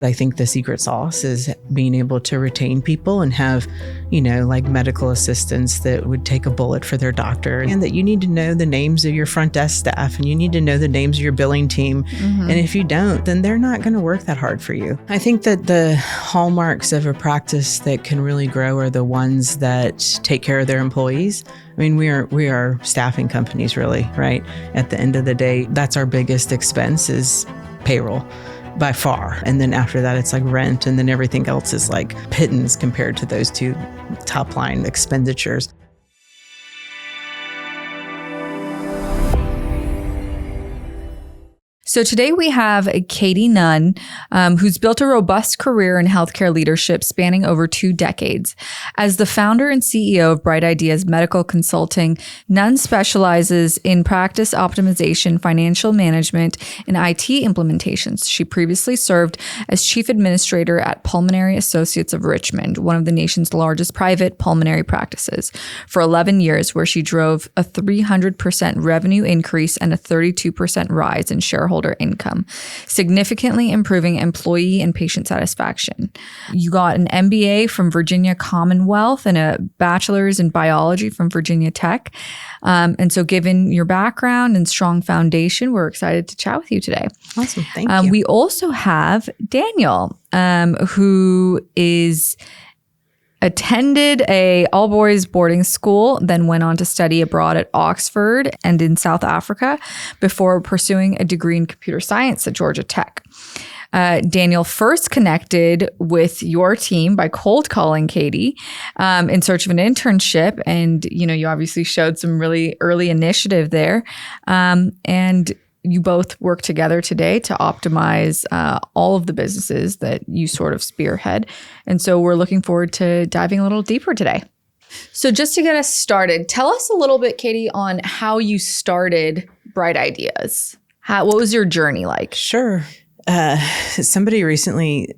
I think the secret sauce is being able to retain people and have, like medical assistants that would take a bullet for their doctor, and that you need to know the names of your front desk staff and you need to know the names of your billing team. And if you don't, then they're not going to work that hard for you. I think that the hallmarks of a practice that can really grow are the ones that take care of their employees. I mean, we are staffing companies, really, right? At the end of the day, that's our biggest expense is payroll. By far. And then after that, it's like rent. And then everything else is like pittance compared to those two top line expenditures. So today we have Katie Nunn, who's built a robust career in healthcare leadership spanning over 2 decades. As the founder and CEO of Bright Ideas Medical Consulting, Nunn specializes in practice optimization, financial management, and IT implementations. She previously served as chief administrator at Pulmonary Associates of Richmond, one of the nation's largest private pulmonary practices, for 11 years, where she drove a 300% revenue increase and a 32% rise in shareholder income, significantly improving employee and patient satisfaction. You got an MBA from Virginia Commonwealth and a bachelor's in biology from Virginia Tech. And so given your background and strong foundation, we're excited to chat with you today. Awesome. Thank you. We also have Daniel, who is attended a all-boys boarding school, then went on to study abroad at Oxford and in South Africa before pursuing a degree in computer science at Georgia Tech. Daniel first connected with your team by cold calling Katie in search of an internship. And, you obviously showed some really early initiative there. And you both work together today to optimize all of the businesses that you sort of spearhead. And so we're looking forward to diving a little deeper today. So just to get us started, tell us a little bit, Katie, on how you started Bright Ideas. What was your journey like? Sure. Somebody recently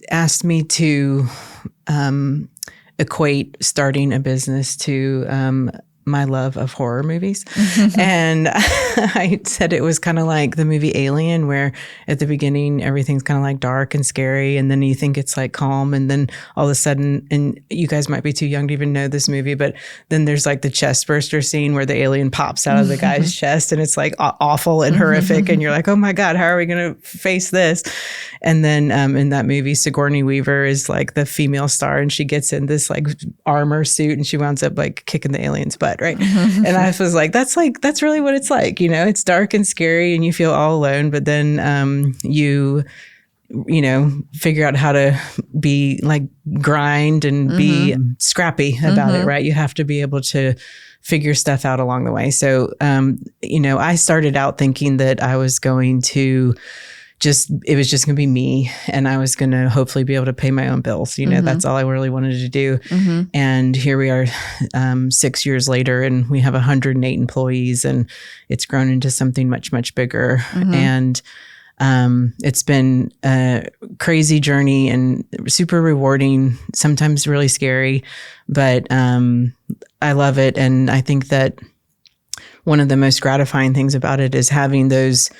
asked me to equate starting a business to my love of horror movies. And I said it was kind of like the movie Alien, where at the beginning, everything's kind of like dark and scary. And then you think it's like calm. And then all of a sudden, and you guys might be too young to even know this movie, but then there's like the chest burster scene where the alien pops out of the guy's chest and it's like awful and horrific. And you're like, oh my God, how are we going to face this? And then in that movie, Sigourney Weaver is like the female star and she gets in this like armor suit and she winds up like kicking the alien's butt. Right. And I was like, that's really what it's like. It's dark and scary and you feel all alone, but then you figure out how to be like grind and be scrappy about it. Right. You have to be able to figure stuff out along the way. So, I started out thinking that I was going to it was just going to be me and I was going to hopefully be able to pay my own bills. That's all I really wanted to do. And here we are 6 years later and we have 108 employees and it's grown into something much, much bigger. And it's been a crazy journey and super rewarding, sometimes really scary, but I love it. And I think that one of the most gratifying things about it is having those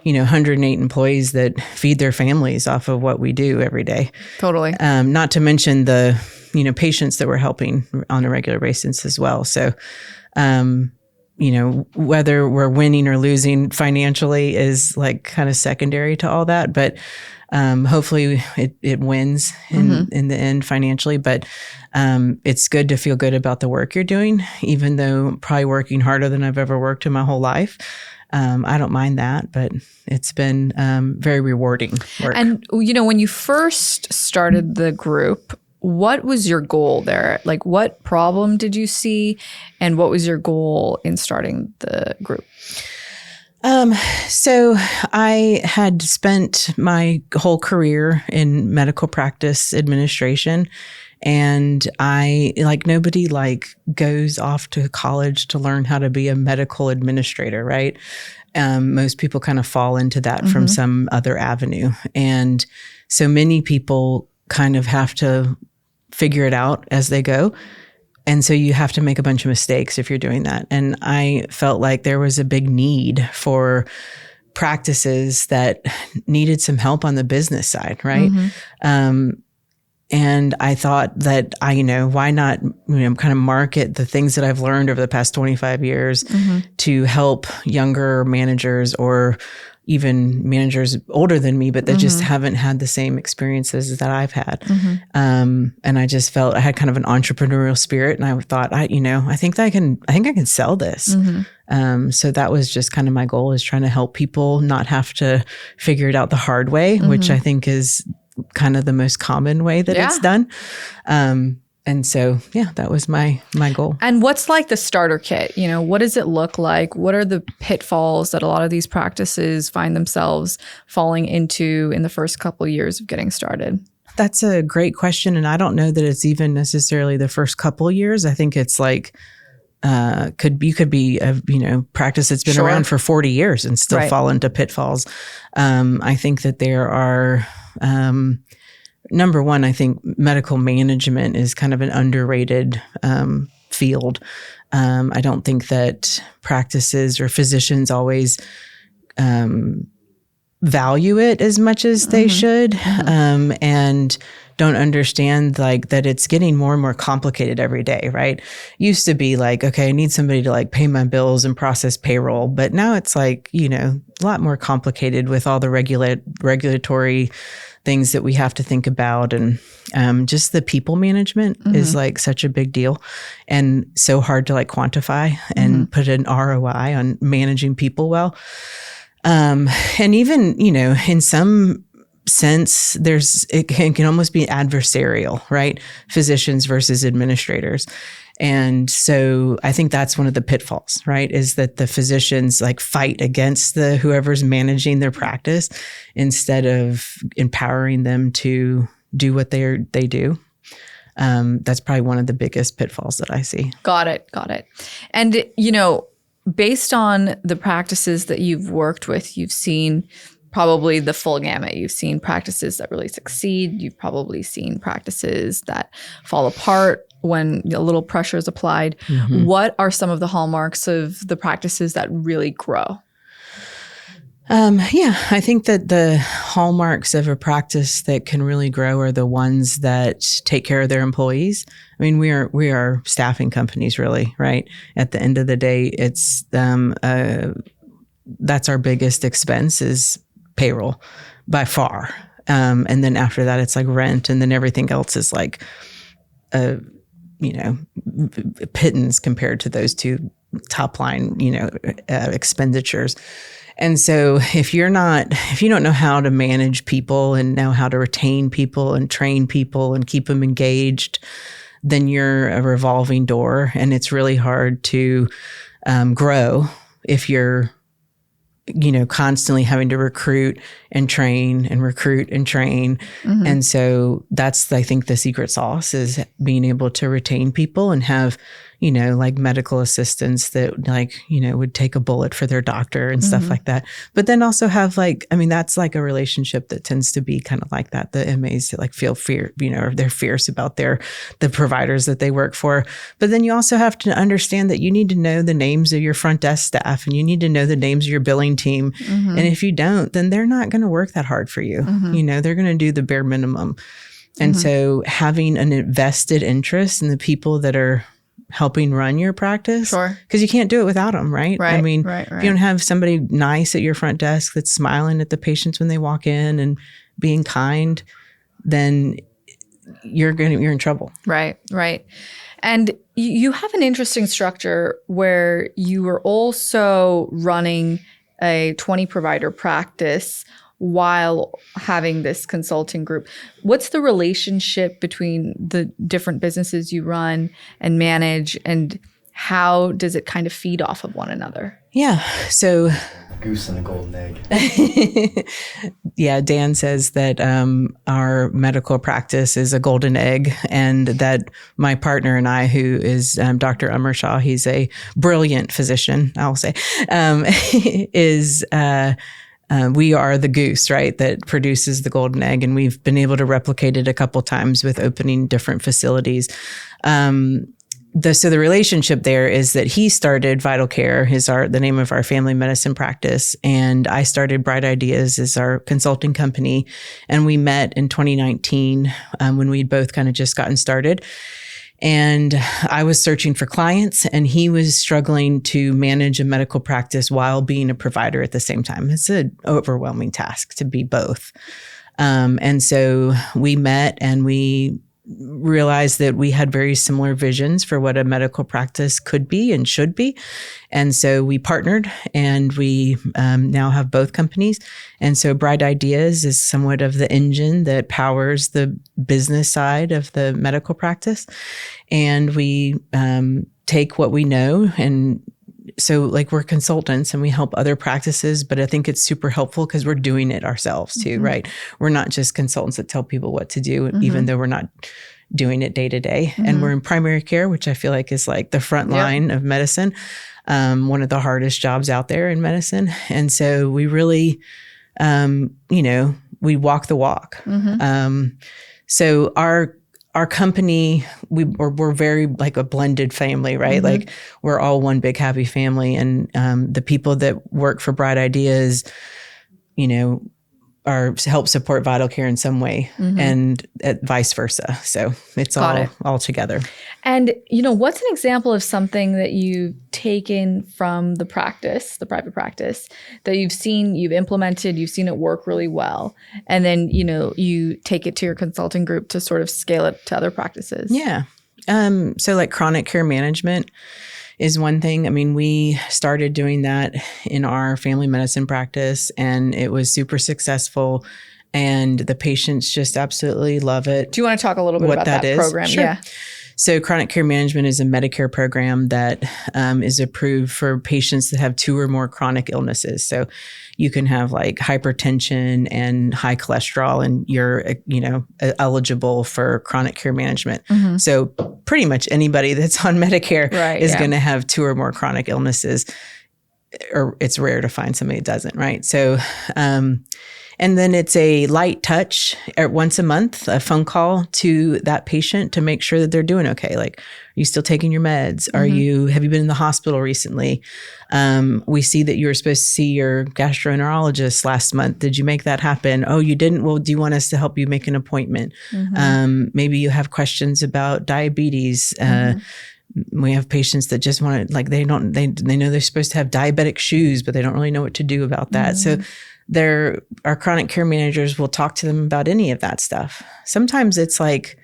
108 employees that feed their families off of what we do every day. Totally. Not to mention the, patients that we're helping on a regular basis as well. So, whether we're winning or losing financially is like kind of secondary to all that. But hopefully it wins in the end financially. But it's good to feel good about the work you're doing, even though probably working harder than I've ever worked in my whole life. I don't mind that, but it's been very rewarding work. And, when you first started the group, what was your goal there? Like, what problem did you see? And what was your goal in starting the group? So I had spent my whole career in medical practice administration. And nobody goes off to college to learn how to be a medical administrator, right? Most people kind of fall into that from some other avenue. And so many people kind of have to figure it out as they go. And so you have to make a bunch of mistakes if you're doing that. And I felt like there was a big need for practices that needed some help on the business side, right? And I thought that why not, kind of market the things that I've learned over the past 25 years to help younger managers or even managers older than me, but that just haven't had the same experiences that I've had. And I just felt I had kind of an entrepreneurial spirit, and I thought, I think I can sell this. So that was just kind of my goal, is trying to help people not have to figure it out the hard way, which I think is kind of the most common way that it's done. And so, that was my goal. And what's like the starter kit? What does it look like? What are the pitfalls that a lot of these practices find themselves falling into in the first couple of years of getting started? That's a great question. And I don't know that it's even necessarily the first couple of years. I think it's like, could be a practice that's been around for 40 years and still fall into pitfalls. I think that there are, number one, I think medical management is kind of an underrated field. I don't think that practices or physicians always value it as much as they should, and don't understand like that it's getting more and more complicated every day, right? Used to be like, okay, I need somebody to like pay my bills and process payroll. But now it's like, a lot more complicated with all the regulatory things that we have to think about. And just the people management is like such a big deal and so hard to like quantify and put an ROI on managing people well. And even, in some sense, it can almost be adversarial, right? Physicians versus administrators. And so I think that's one of the pitfalls, right? Is that the physicians like fight against whoever's managing their practice instead of empowering them to do what they do. That's probably one of the biggest pitfalls that I see. Got it. And, based on the practices that you've worked with, you've seen probably the full gamut. You've seen practices that really succeed. You've probably seen practices that fall apart when a little pressure is applied. What are some of the hallmarks of the practices that really grow? I think that the hallmarks of a practice that can really grow are the ones that take care of their employees. I mean, we are staffing companies, really, right? At the end of the day, it's that's our biggest expense is payroll by far. And then after that, it's like rent, and then everything else is like, pittance compared to those two top line, expenditures. And so if you don't know how to manage people and know how to retain people and train people and keep them engaged, then you're a revolving door, and it's really hard to grow if you're constantly having to recruit and train and recruit and train. And so that's, I think, the secret sauce is being able to retain people and have, like medical assistants that would take a bullet for their doctor and stuff like that. But then also have that's like a relationship that tends to be kind of like that. The MAs like feel fear, or they're fierce about the providers that they work for. But then you also have to understand that you need to know the names of your front desk staff, and you need to know the names of your billing team. And if you don't, then they're not going to work that hard for you. They're going to do the bare minimum. And so having an invested interest in the people that are helping run your practice, because you can't do it without them, right? I mean, if you don't have somebody nice at your front desk that's smiling at the patients when they walk in and being kind, then you're in trouble. Right. And you have an interesting structure where you are also running a 20 provider practice while having this consulting group. What's the relationship between the different businesses you run and manage, and how does it kind of feed off of one another? Yeah. So goose and a golden egg. Yeah, Dan says that our medical practice is a golden egg, and that my partner and I, who is Dr. Ummershaw, he's a brilliant physician, I'll say, we are the goose, right, that produces the golden egg. And we've been able to replicate it a couple times with opening different facilities. the relationship there is that he started VitalCare, the name of our family medicine practice, and I started Bright Ideas as our consulting company. And we met in 2019 when we'd both kind of just gotten started. And I was searching for clients, and he was struggling to manage a medical practice while being a provider at the same time. It's an overwhelming task to be both. And so we met, and we realized that we had very similar visions for what a medical practice could be and should be. And so we partnered, and we now have both companies. And so Bright Ideas is somewhat of the engine that powers the business side of the medical practice. And we take what we know, and so like we're consultants and we help other practices, but I think it's super helpful because we're doing it ourselves too, right? We're not just consultants that tell people what to do, even though we're not doing it day to day. And we're in primary care, which I feel like is like the front line of medicine, one of the hardest jobs out there in medicine. And so we really, we walk the walk. So our company, we're very like a blended family, right? Like we're all one big happy family. And the people that work for Bright Ideas, help support VitalCare in some way, and vice versa. So it's all together. And, what's an example of something that you've taken from the practice, the private practice, that you've implemented, you've seen it work really well, and then, you take it to your consulting group to sort of scale it to other practices? Yeah. So like chronic care management is one thing. I mean, we started doing that in our family medicine practice, and it was super successful, and the patients just absolutely love it. Do you want to talk a little bit about that program? Sure. Yeah. So chronic care management is a Medicare program that is approved for patients that have 2 or more chronic illnesses. So you can have like hypertension and high cholesterol, and you're, eligible for chronic care management. So pretty much anybody that's on Medicare is going to have 2 or more chronic illnesses, or it's rare to find somebody that doesn't, right? So, and then it's a light touch once a month, a phone call to that patient to make sure that they're doing okay. Like, are you still taking your meds? Have you been in the hospital recently? We see that you were supposed to see your gastroenterologist last month. Did you make that happen? Oh, you didn't? Well, do you want us to help you make an appointment? Maybe you have questions about diabetes. We have patients that just want to, like, they know they're supposed to have diabetic shoes, but they don't really know what to do about that. So our chronic care managers will talk to them about any of that stuff. Sometimes it's like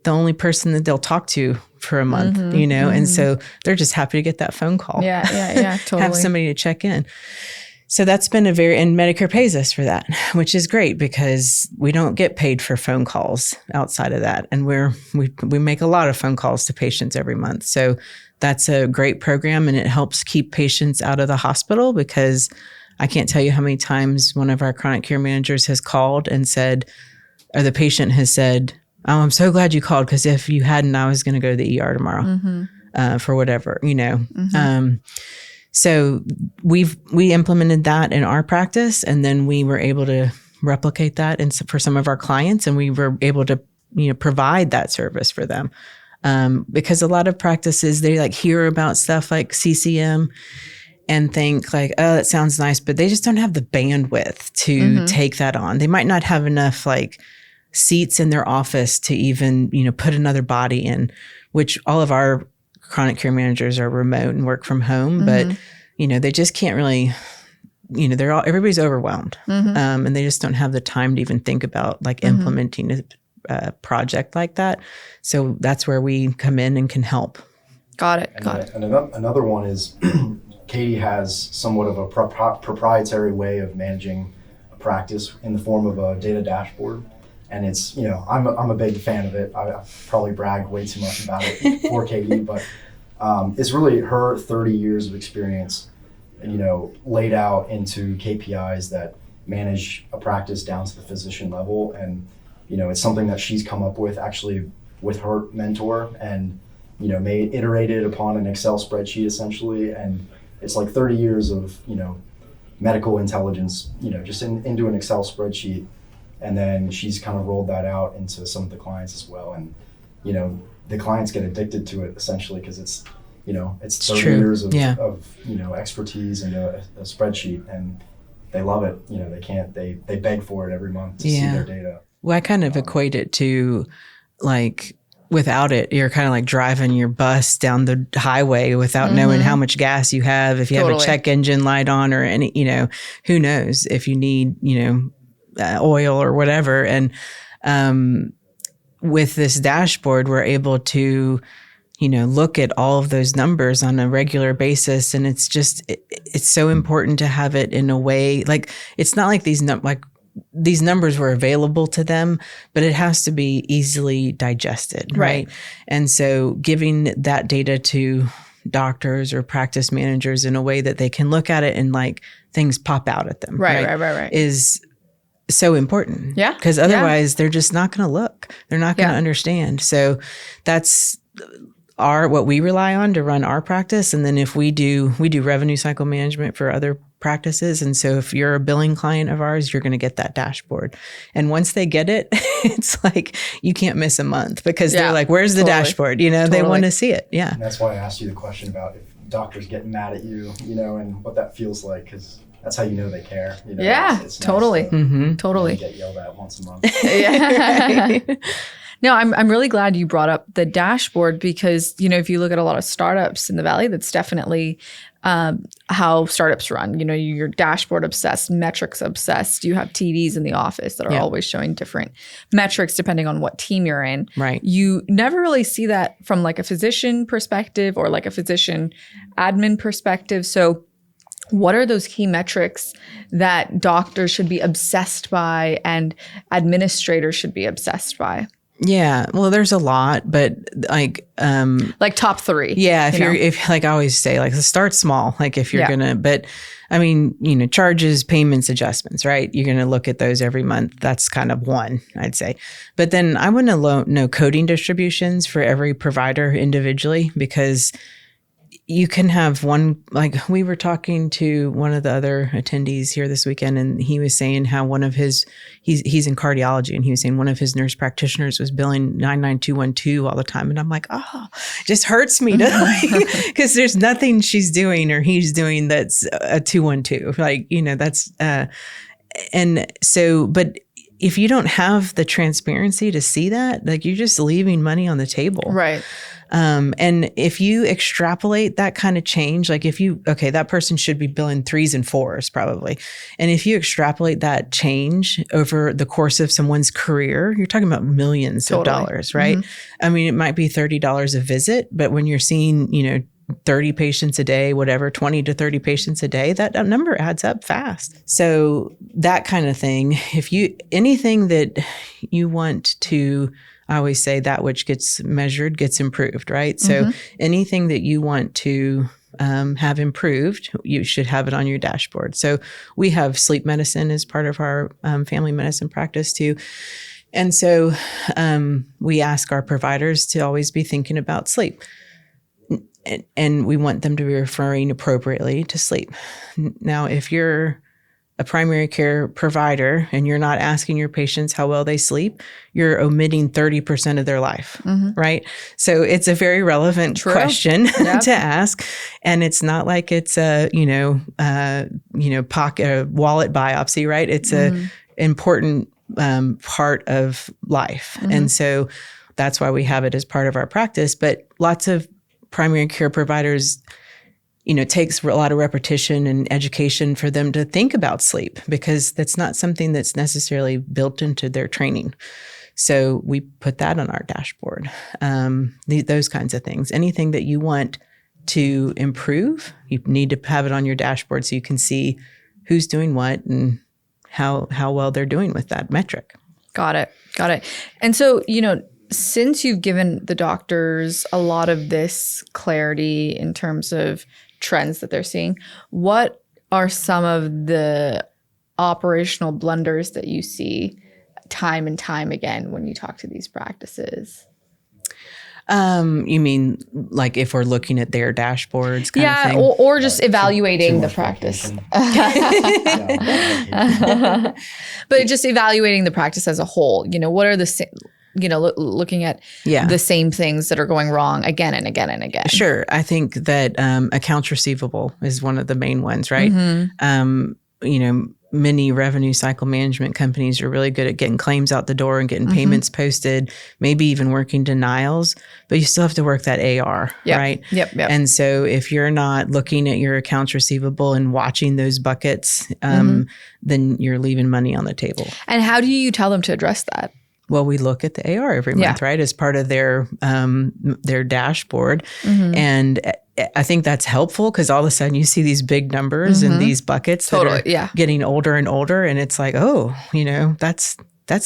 the only person that they'll talk to for a month, and so they're just happy to get that phone call. Yeah, totally. Have somebody to check in. So that's been and Medicare pays us for that, which is great because we don't get paid for phone calls outside of that. And we make a lot of phone calls to patients every month. So that's a great program, and it helps keep patients out of the hospital, because I can't tell you how many times one of our chronic care managers has called and said, or the patient has said, "Oh, I'm so glad you called, because if you hadn't, I was going to go to the ER tomorrow for whatever, So we implemented that in our practice, and then we were able to replicate that for some of our clients, and we were able to provide that service for them, because a lot of practices, they like hear about stuff like CCM and think like, oh, that sounds nice, but they just don't have the bandwidth to take that on. They might not have enough like seats in their office to even put another body in, which all of our chronic care managers are remote and work from home, but they just can't really, everybody's overwhelmed, and they just don't have the time to even think about like implementing a project like that. So that's where we come in and can help. Got it. And another one is Katie has somewhat of a proprietary way of managing a practice in the form of a data dashboard. And it's, I'm a big fan of it. I probably bragged way too much about it for Katie, but it's really her 30 years of experience, laid out into KPIs that manage a practice down to the physician level. And, it's something that she's come up with actually with her mentor, and, iterated upon an Excel spreadsheet essentially. And it's like 30 years of, medical intelligence, just into an Excel spreadsheet. And then she's kind of rolled that out into some of the clients as well. And, the clients get addicted to it essentially because it's 30 true. years of Yeah. expertise in a spreadsheet, and they love it. They beg for it every month to see Yeah. their data. Well, I kind of equate it to like without it, you're kind of like driving your bus down the highway without knowing how much gas you have. If you have a Totally. check engine light on or any, who knows if you need, oil or whatever. And with this dashboard, we're able to, look at all of those numbers on a regular basis. And it's just, it's so important to have it in a way, like, it's not like these numbers were available to them, but it has to be easily digested, right? And so giving that data to doctors or practice managers in a way that they can look at it and like things pop out at them, Right. is so important. Yeah. Because otherwise they're just not going to look. They're not going to understand. So that's what we rely on to run our practice. And then if we do revenue cycle management for other practices. And so if you're a billing client of ours, you're going to get that dashboard. And once they get it, it's like you can't miss a month because they're like, where's the dashboard? They want to see it. Yeah. And that's why I asked you the question about if doctors get mad at you, and what that feels like, because that's how they care. Yeah, it's totally. Nice to, Totally. get yelled at once a month. Yeah. No, I'm really glad you brought up the dashboard because, if you look at a lot of startups in the Valley, that's definitely how startups run. You're dashboard obsessed, metrics obsessed. You have TVs in the office that are always showing different metrics depending on what team you're in. Right. You never really see that from like a physician perspective or like a physician admin perspective. So what are those key metrics that doctors should be obsessed by and administrators should be obsessed by? Yeah. Well, there's a lot, but like top 3. Yeah. If like I always say, like start small, like if you're but I mean, charges, payments, adjustments, right? You're going to look at those every month. That's kind of one, I'd say. But then I want to know coding distributions for every provider individually, because you can have one, like we were talking to one of the other attendees here this weekend, and he was saying how one of his, he's in cardiology, and he was saying one of his nurse practitioners was billing 99212 all the time. And I'm like, it just hurts me to because there's nothing she's doing or he's doing that's a 212. Like, that's, and so, but if you don't have the transparency to see that, like you're just leaving money on the table. Right. And if you extrapolate that kind of change, like that person should be billing 3s and 4s probably. And if you extrapolate that change over the course of someone's career, you're talking about millions of dollars, right? Mm-hmm. I mean, it might be $30 a visit, but when you're seeing, 30 patients a day, whatever, 20 to 30 patients a day, that number adds up fast. So that kind of thing, anything that you want to, I always say that which gets measured gets improved, right? Mm-hmm. So anything that you want to have improved, you should have it on your dashboard. So we have sleep medicine as part of our family medicine practice too. And so we ask our providers to always be thinking about sleep. And we want them to be referring appropriately to sleep. Now, if you're a primary care provider and you're not asking your patients how well they sleep, you're omitting 30% of their life, right? So it's a very relevant question to ask. And it's not like it's a, pocket wallet biopsy, right? It's a important part of life. And so that's why we have it as part of our practice. But lots of primary care providers, takes a lot of repetition and education for them to think about sleep, because that's not something that's necessarily built into their training. So we put that on our dashboard, those kinds of things. Anything that you want to improve, you need to have it on your dashboard so you can see who's doing what and how well they're doing with that metric. Got it. And so, since you've given the doctors a lot of this clarity in terms of trends that they're seeing, what are some of the operational blunders that you see time and time again when you talk to these practices? You mean like if we're looking at their dashboards kind of thing? Or just evaluating the practice. But just evaluating the practice as a whole, what are the looking at the same things that are going wrong again and again and again. Sure. I think that accounts receivable is one of the main ones, right? Many revenue cycle management companies are really good at getting claims out the door and getting payments posted, maybe even working denials, but you still have to work that AR, right? Yep. And so if you're not looking at your accounts receivable and watching those buckets, then you're leaving money on the table. And how do you tell them to address that? Well, we look at the AR every month, right, as part of their dashboard. And I think that's helpful because all of a sudden you see these big numbers and these buckets that are getting older and older. And it's like, that's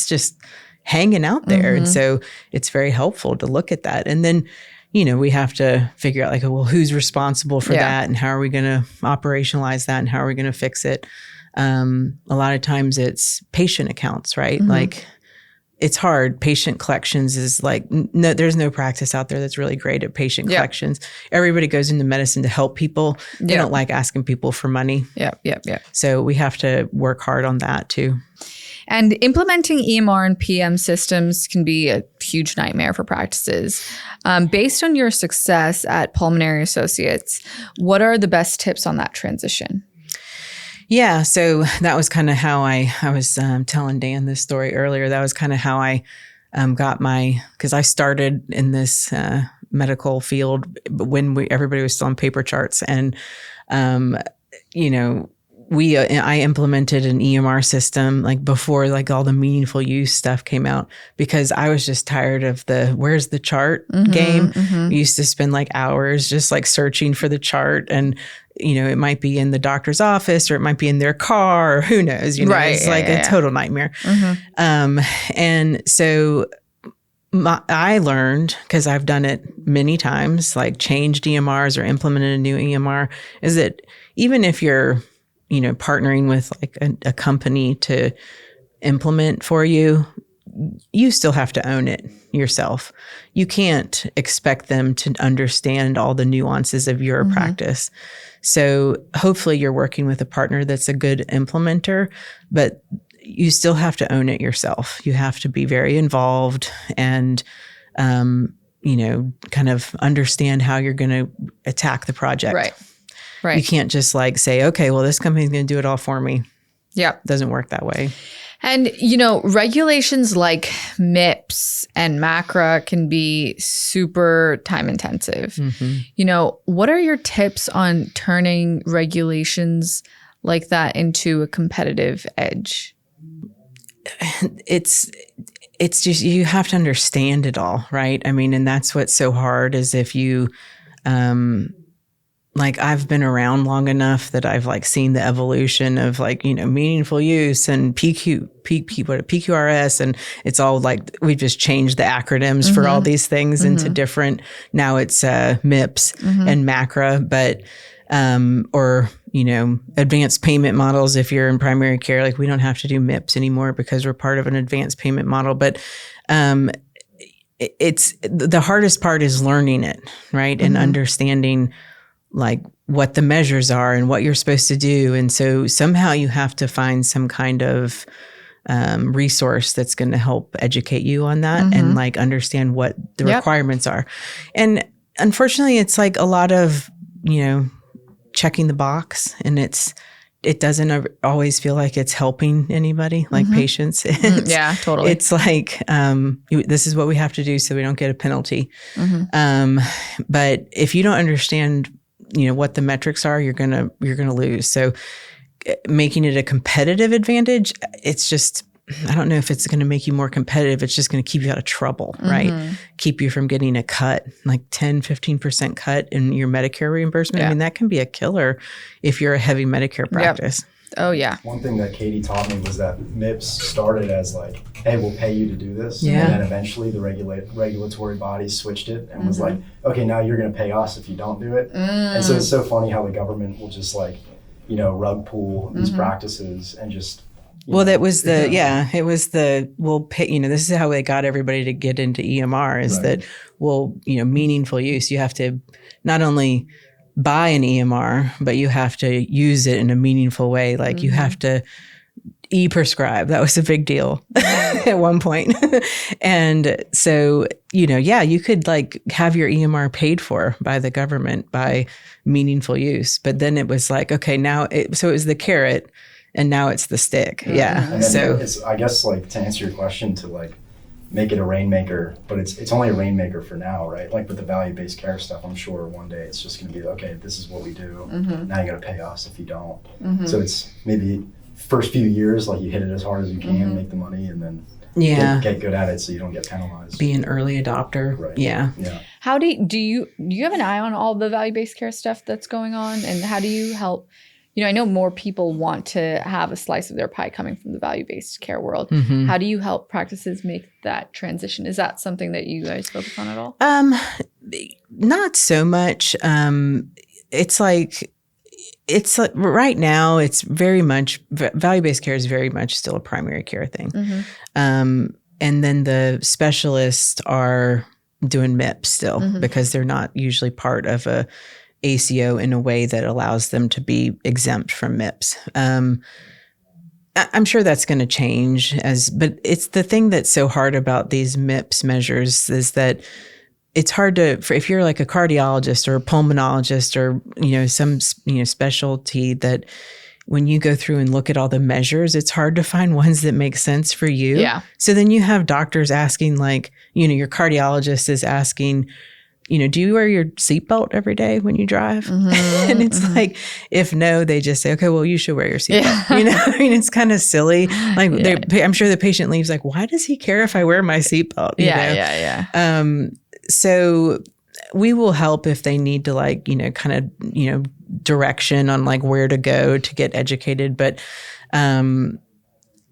just hanging out there. And so it's very helpful to look at that. And then, we have to figure out who's responsible for that and how are we going to operationalize that and how are we going to fix it? A lot of times it's patient accounts, right? It's hard. Patient collections is there's no practice out there that's really great at patient collections. Everybody goes into medicine to help people. They don't like asking people for money. Yep. So we have to work hard on that too. And implementing EMR and PM systems can be a huge nightmare for practices. Based on your success at Pulmonary Associates, what are the best tips on that transition? Yeah, so that was kind of how I was telling Dan this story earlier. That was kind of how I got because I started in this medical field when everybody was still on paper charts. And, I implemented an EMR system before all the meaningful use stuff came out because I was just tired of the where's the chart game. We used to spend hours just searching for the chart and it might be in the doctor's office or it might be in their car or who knows, right, it's a total nightmare. And so I learned, because I've done it many times, changed EMRs or implemented a new EMR, is that even if you're, partnering with a company to implement for you, you still have to own it yourself. You can't expect them to understand all the nuances of your practice. So hopefully you're working with a partner that's a good implementer, but you still have to own it yourself. You have to be very involved and, kind of understand how you're going to attack the project. Right. You can't just say, okay, well, this company's going to do it all for me. Yeah. It doesn't work that way. And, regulations like MIPS and MACRA can be super time intensive. What are your tips on turning regulations like that into a competitive edge? It's just, you have to understand it all, right? I mean, and that's what's so hard is if you, I've been around long enough that I've seen the evolution of meaningful use and PQRS, and it's all we've just changed the acronyms for all these things into different. Now it's MIPS and MACRA, but or advanced payment models. If you're in primary care, we don't have to do MIPS anymore because we're part of an advanced payment model, but it's the hardest part is learning it, right, and understanding what the measures are and what you're supposed to do. And so somehow you have to find some kind of resource that's going to help educate you on that and understand what the requirements are. And unfortunately, it's a lot of, checking the box, and it doesn't always feel like it's helping anybody, patients. Yeah, totally. It's this is what we have to do so we don't get a penalty. But if you don't understand what the metrics are, you're gonna lose. So making it a competitive advantage, it's just, I don't know if it's going to make you more competitive. It's just going to keep you out of trouble, right? Keep you from getting a cut, 10, 15% cut in your Medicare reimbursement. I mean, that can be a killer if you're a heavy Medicare practice. Oh, yeah. One thing that Katie taught me was that MIPS started as hey, we'll pay you to do this. And then eventually the regulatory bodies switched it and was okay, now you're going to pay us if you don't do it. And so it's so funny how the government will just rug pull these practices and just... Well, that was we'll pay, this is how they got everybody to get into EMR is that, meaningful use. You have to not only buy an EMR, but you have to use it in a meaningful way. You have to, e-prescribe. That was a big deal at one point. And so, you could like have your EMR paid for by the government by meaningful use. But then it was like, okay, so it was the carrot and now it's the stick. Yeah. And then it's, I guess, like, to answer your question, to like make it a rainmaker, but it's only a rainmaker for now, right? Like with the value-based care stuff, I'm sure one day it's just going to be, okay, this is what we do. Now you got to pay us if you don't. So it's maybe first few years, like, you hit it as hard as you can, make the money, and then get good at it so you don't get penalized. Be an early adopter. Right. Yeah. How do you have an eye on all the value-based care stuff that's going on, and how do you help? I know more people want to have a slice of their pie coming from the value-based care world. How do you help practices make that transition? Is that something that you guys focus on at all? Not so much. It's like right now, it's very much, value-based care is very much still a primary care thing. And then the specialists are doing MIPS still because they're not usually part of a ACO in a way that allows them to be exempt from MIPS. I'm sure that's going to change, but it's the thing that's so hard about these MIPS measures is that it's hard if you're like a cardiologist or a pulmonologist or, some, specialty, that when you go through and look at all the measures, it's hard to find ones that make sense for you. Yeah. So then you have doctors asking, like, your cardiologist is asking, do you wear your seatbelt every day when you drive? And it's like, if no, they just say, okay, well, you should wear your seatbelt. It's kind of silly. Like, I'm sure the patient leaves like, why does he care if I wear my seatbelt? So we will help if they need to, like, direction on like where to go to get educated. But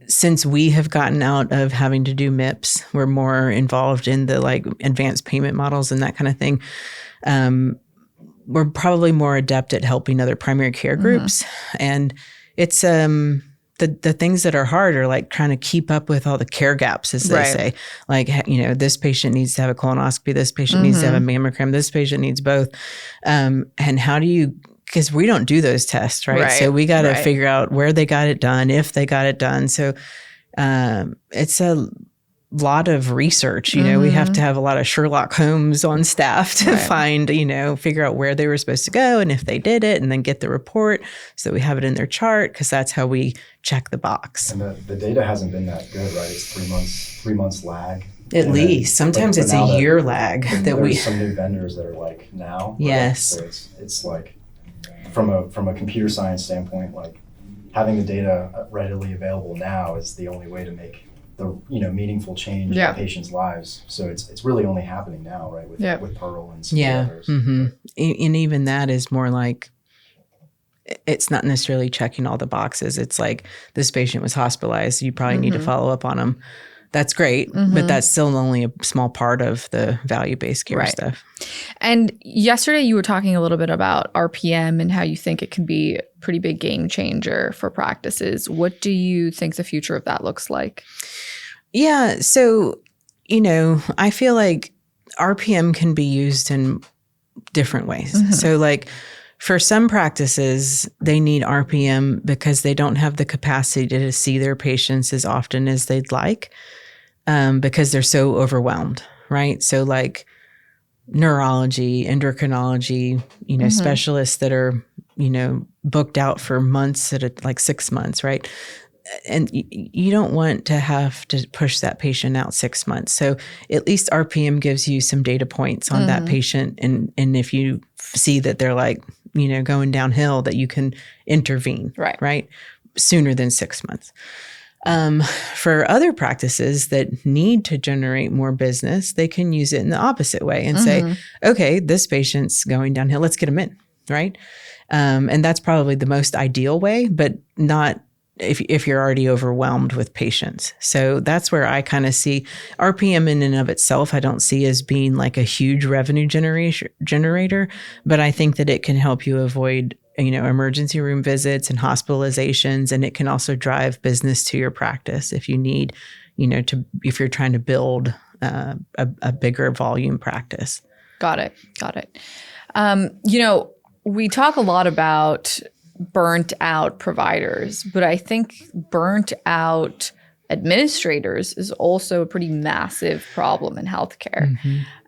since we have gotten out of having to do MIPS, we're more involved in the like advanced payment models and that kind of thing. We're probably more adept at helping other primary care groups. And it's the things that are hard are like trying to keep up with all the care gaps, as they say. Like, this patient needs to have a colonoscopy, this patient needs to have a mammogram, this patient needs both. And how do you, because we don't do those tests, right? So we got to figure out where they got it done, if they got it done. So it's a lot of research. We have to have a lot of Sherlock Holmes on staff to find, figure out where they were supposed to go and if they did it, and then get the report so we have it in their chart, because that's how we check the box. And the data hasn't been that good, right? It's 3 months lag. At least. Sometimes it's a year lag. There's some new vendors that are like now. Yes. Right? So it's like, from a computer science standpoint, like, having the data readily available now is the only way to make the meaningful change in patients' lives. So it's really only happening now, right? With Pearl and some others. And even that is more like, it's not necessarily checking all the boxes. It's like, this patient was hospitalized, so you probably need to follow up on them. That's great, but that's still only a small part of the value-based care stuff. And yesterday you were talking a little bit about RPM and how you think it can be a pretty big game changer for practices. What do you think the future of that looks like? Yeah, so, I feel like RPM can be used in different ways. So like, for some practices, they need RPM because they don't have the capacity to see their patients as often as they'd like, because they're so overwhelmed, right? So like neurology, endocrinology, specialists that are, booked out for months like 6 months, right? And you don't want to have to push that patient out 6 months. So at least RPM gives you some data points on that patient. And if you see that they're like, going downhill, that you can intervene, right? Sooner than 6 months. For other practices that need to generate more business, they can use it in the opposite way and say, okay, this patient's going downhill, let's get them in, right? And that's probably the most ideal way, but not if you're already overwhelmed with patients. So that's where I kind of see RPM in and of itself, I don't see as being like a huge revenue generator, but I think that it can help you avoid, emergency room visits and hospitalizations. And it can also drive business to your practice if you need, if you're trying to build a bigger volume practice. Got it. We talk a lot about burnt out providers, but I think burnt out administrators is also a pretty massive problem in healthcare.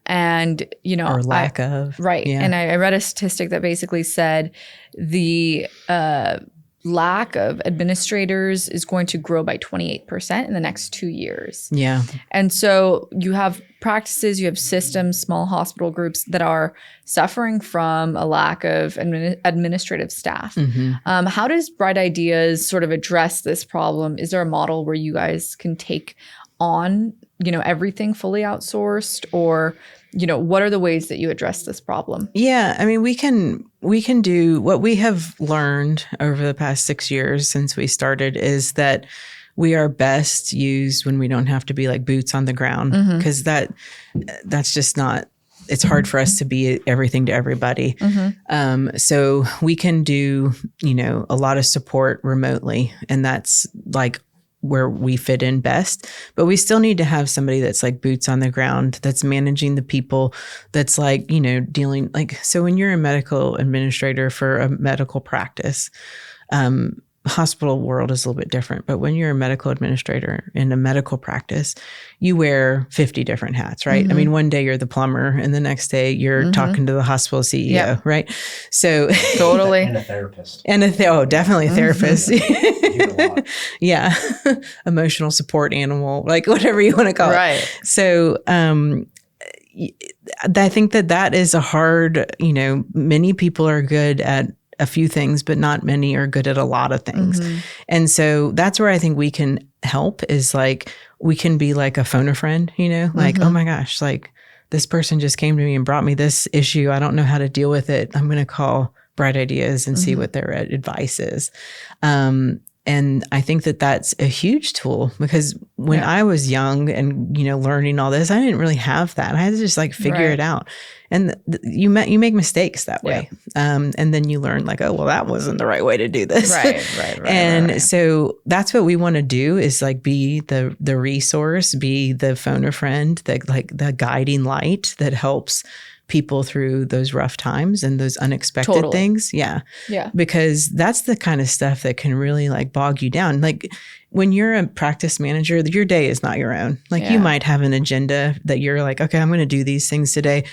And, or lack of. Right. Yeah. And I read a statistic that basically said the lack of administrators is going to grow by 28% in the next 2 years. Yeah. And so you have practices, you have systems, small hospital groups that are suffering from a lack of administrative staff. How does Bright Ideas sort of address this problem? Is there a model where you guys can take on, everything fully outsourced, or, what are the ways that you address this problem? Yeah. I mean, we can do what we have learned over the past 6 years since we started is that we are best used when we don't have to be like boots on the ground, because that's just not, it's hard for us to be everything to everybody. So we can do, a lot of support remotely, and that's like where we fit in best, but we still need to have somebody that's like boots on the ground, that's managing the people, that's like, dealing like, so when you're a medical administrator for a medical practice, hospital world is a little bit different, but when you're a medical administrator in a medical practice, you wear 50 different hats, right? I mean, one day you're the plumber and the next day you're talking to the hospital CEO, right? So totally. And a therapist. Definitely a therapist. You hear a lot. Yeah. Emotional support animal, like whatever you want to call it. So, I think that is a hard, many people are good at a few things, but not many are good at a lot of things. And so that's where I think we can help, is like, we can be like a phone a friend, like, oh my gosh, like this person just came to me and brought me this issue. I don't know how to deal with it. I'm going to call Bright Ideas and see what their advice is. And I think that that's a huge tool, because when I was young and, learning all this, I didn't really have that. I had to just like figure it out. And you make mistakes that way. And then you learn like, oh, well, that wasn't the right way to do this. Right. So that's what we want to do, is like be the resource, be the phone a friend, the guiding light that helps people through those rough times and those unexpected things. Yeah. Because that's the kind of stuff that can really like bog you down. Like when you're a practice manager, your day is not your own. Like you might have an agenda that you're like, okay, I'm going to do these things today.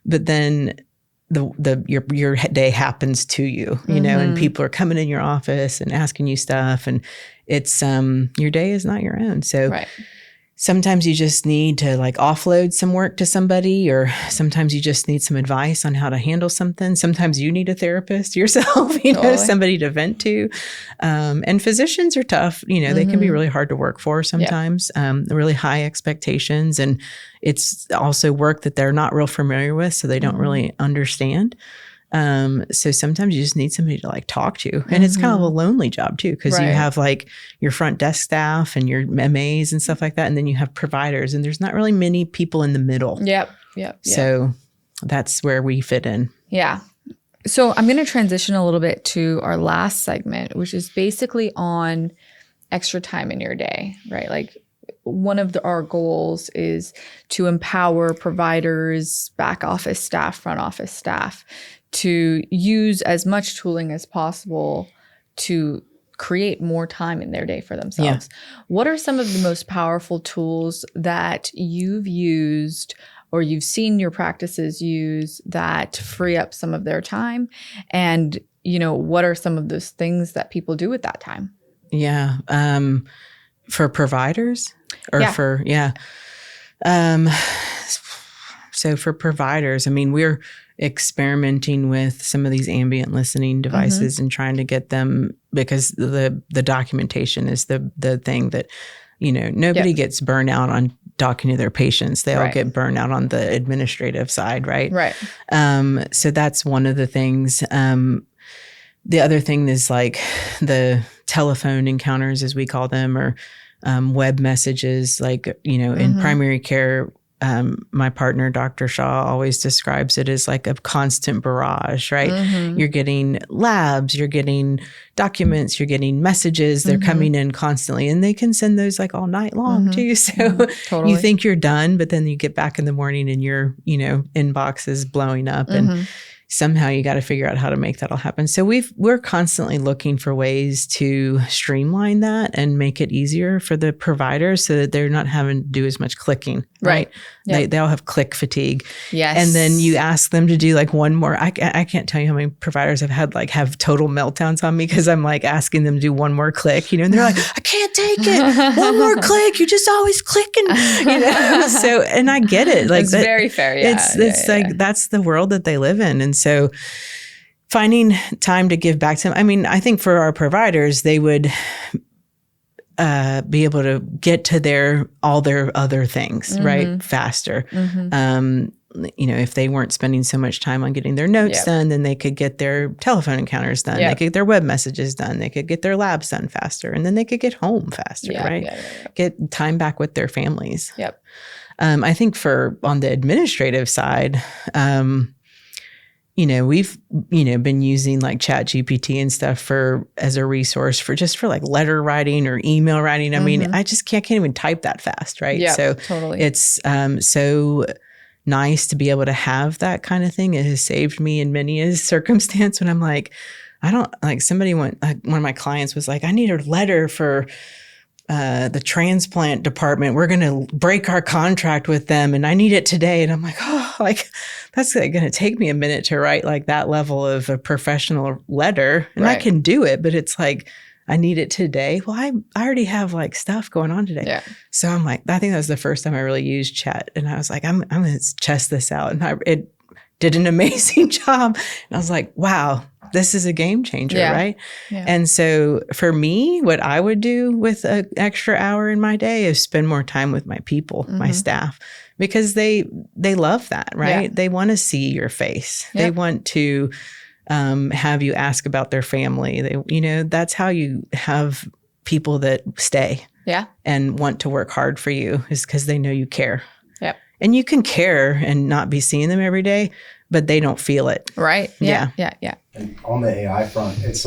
But then your day happens to you, and people are coming in your office and asking you stuff, and it's, your day is not your own. So sometimes you just need to like offload some work to somebody, or sometimes you just need some advice on how to handle something. Sometimes you need a therapist yourself, somebody to vent to. And physicians are tough, they can be really hard to work for sometimes, really high expectations. And it's also work that they're not real familiar with, so they don't really understand. So sometimes you just need somebody to like talk to, and it's kind of a lonely job too, because you have like your front desk staff and your MAs and stuff like that. And then you have providers, and there's not really many people in the middle. So that's where we fit in. Yeah. So I'm going to transition a little bit to our last segment, which is basically on extra time in your day, right? Like one of our goals is to empower providers, back office staff, front office staff, to use as much tooling as possible to create more time in their day for themselves. What are some of the most powerful tools that you've used or you've seen your practices use that free up some of their time? And, what are some of those things that people do with that time? Yeah. For providers or so for providers, I mean, we're experimenting with some of these ambient listening devices and trying to get them, because the documentation is the thing that, nobody gets burned out on talking to their patients. They all get burned out on the administrative side, right? So that's one of the things. The other thing is like the telephone encounters, as we call them, or web messages, like, in primary care. My partner, Dr. Shaw, always describes it as like a constant barrage, right? You're getting labs, you're getting documents, you're getting messages. They're coming in constantly, and they can send those like all night long too. So you think you're done, but then you get back in the morning and your, inbox is blowing up. And somehow you got to figure out how to make that all happen. So we're constantly looking for ways to streamline that and make it easier for the providers so that they're not having to do as much clicking. Right. Yep. They all have click fatigue. Yes. And then you ask them to do like one more. I can't tell you how many providers have had like have total meltdowns on me because I'm like asking them to do one more click, and they're like, I can't take it. One more click. You're just always clicking. So, and I get it. Like it's very fair. Yeah. It's like, that's the world that they live in. And so finding time to give back to them. I mean, I think for our providers, they would be able to get to all their other things, right? Faster. If they weren't spending so much time on getting their notes done, then they could get their telephone encounters done. They could get their web messages done. They could get their labs done faster. And then they could get home faster, right? Get time back with their families. Yep. I think on the administrative side, we've, been using like Chat GPT and stuff as a resource for like letter writing or email writing. I mean, I just can't even type that fast. Right. Yeah, so totally. It's so nice to be able to have that kind of thing. It has saved me in many a circumstance when I'm like, one of my clients was like, I need a letter for the transplant department. We're going to break our contract with them and I need it today. And I'm like, that's going to take me a minute to write like that level of a professional letter. And I can do it, but it's like, I need it today. Well, I already have like stuff going on today. Yeah. So I'm like, I think that was the first time I really used chat. And I was like, I'm going to test this out. And it did an amazing job. And I was like, wow, this is a game changer, right? Yeah. And so for me, what I would do with an extra hour in my day is spend more time with my people, my staff, because they love that, right? Yeah. They want to see your face. Yeah. They want to have you ask about their family. That's how you have people that stay and want to work hard for you, is because they know you care. Yep. And you can care and not be seeing them every day, but they don't feel it. Right. Yeah. And on the AI front, it's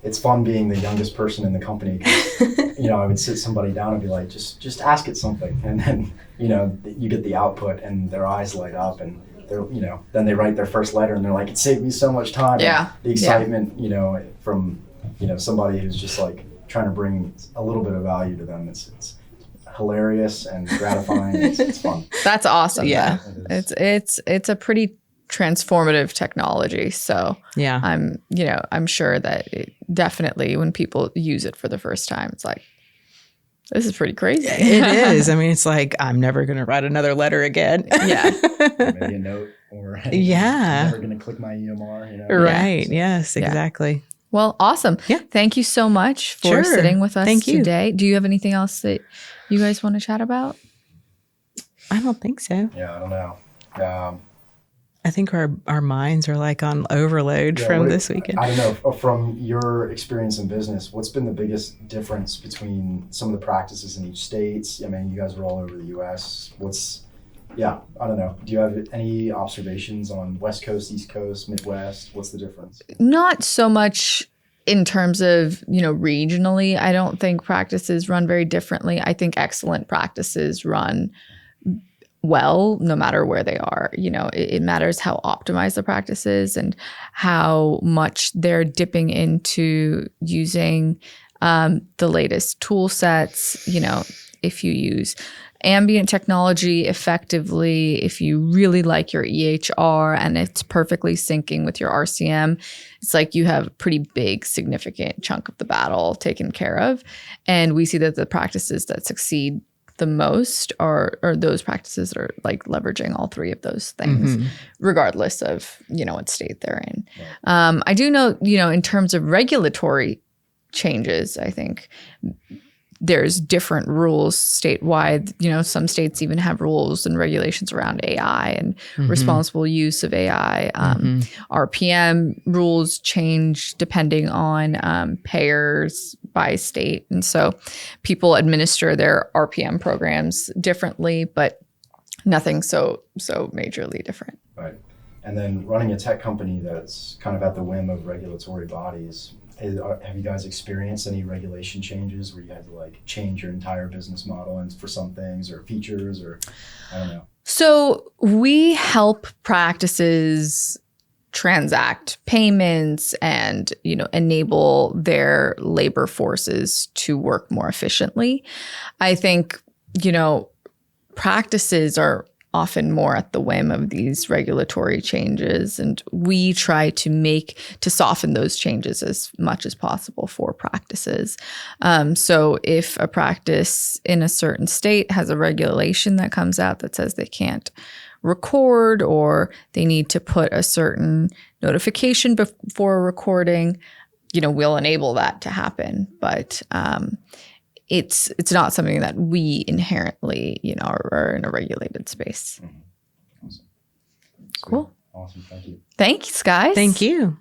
it's fun being the youngest person in the company. I would sit somebody down and be like, just ask it something, and then you get the output, and their eyes light up, and they're then they write their first letter, and they're like, it saved me so much time. Yeah. And the excitement, from somebody who's just like trying to bring a little bit of value to them. It's hilarious and gratifying. It's fun. That's awesome. Yeah. It's a pretty transformative technology. So yeah, I'm sure that definitely when people use it for the first time, it's like, this is pretty crazy. It is. I mean, it's like, I'm never going to write another letter again. Yeah. Maybe a note or I'm never going to click my EMR. Right. Yeah. Yes, exactly. Yeah. Well, awesome. Yeah. Thank you so much for sitting with us today. Do you have anything else that you guys want to chat about? I don't think so. Yeah, I don't know. I think our minds are like on overload from this weekend. I don't know. From your experience in business, what's been the biggest difference between some of the practices in each state? I mean, you guys are all over the U.S. I don't know. Do you have any observations on West Coast, East Coast, Midwest? What's the difference? Not so much in terms of, regionally. I don't think practices run very differently. I think excellent practices run well, no matter where they are. It matters how optimized the practice is and how much they're dipping into using the latest tool sets. If you use ambient technology effectively, if you really like your EHR and it's perfectly syncing with your RCM, it's like you have a pretty big, significant chunk of the battle taken care of. And we see that the practices that succeed the most are those practices that are like leveraging all three of those things, regardless of, what state they're in. I do know, in terms of regulatory changes, I think there's different rules statewide. Some states even have rules and regulations around AI and responsible use of AI. RPM rules change depending on payers by state. And so people administer their RPM programs differently, but nothing so majorly different. Right. And then running a tech company that's kind of at the whim of regulatory bodies, have you guys experienced any regulation changes where you had to like change your entire business model and for some things or features or I don't know? So we help practices transact payments and, enable their labor forces to work more efficiently. I think, practices are often more at the whim of these regulatory changes, and we try to soften those changes as much as possible for practices. So if a practice in a certain state has a regulation that comes out that says they can't record, or they need to put a certain notification before recording, we'll enable that to happen. But it's not something that we inherently, are in a regulated space. Awesome. Cool. Awesome. Thank you. Thanks, guys. Thank you.